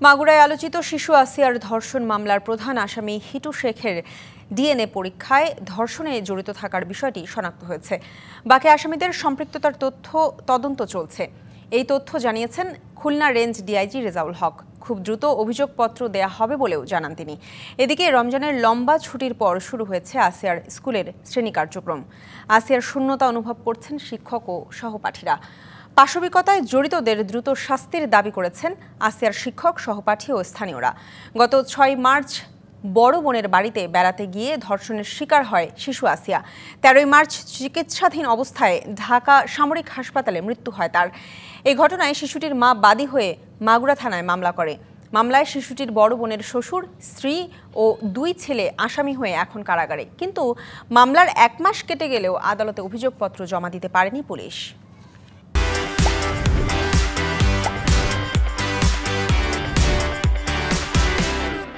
মাগুরায় আলোচিত শিশু আসিয়ার ধর্ষণ মামলার প্রধান আসামি হিটু শেখের ডিএনএ পরীক্ষায় ধর্ষণে জড়িত থাকার বিষয়টি শনাক্ত হয়েছে। বাকি আসামিদের সম্পৃক্ততার তদন্ত চলছে। এই তথ্য জানিয়েছেন খুলনা রেঞ্জ ডিআইজি রেজাউল হক। খুব দ্রুত অভিযোগপত্র দেয়া হবে বলেও জানান তিনি। এদিকে রমজানের লম্বা ছুটির পর শুরু হয়েছে আসিয়ার স্কুলের শ্রেণী কার্যক্রম। আসিয়ার শূন্যতা অনুভব করছেন শিক্ষক ও সহপাঠীরা। পাশবিকতায় জড়িতদের দ্রুত শাস্তির দাবি করেছেন আসিয়ার শিক্ষক, সহপাঠী ও স্থানীয়রা। গত ৬ মার্চ বড় বোনের বাড়িতে বেড়াতে গিয়ে ধর্ষণের শিকার হয় শিশু আসিয়া। ১৩ মার্চ চিকিৎসাধীন অবস্থায় ঢাকা সামরিক হাসপাতালে মৃত্যু হয় তার। এই ঘটনায় শিশুটির মা বাদী হয়ে মাগুরা থানায় মামলা করে। মামলায় শিশুটির বড় বোনের শ্বশুর, স্ত্রী ও ২ ছেলে আসামি হয়ে এখন কারাগারে। কিন্তু মামলার ১ মাস কেটে গেলেও আদালতে অভিযোগপত্র জমা দিতে পারেনি পুলিশ।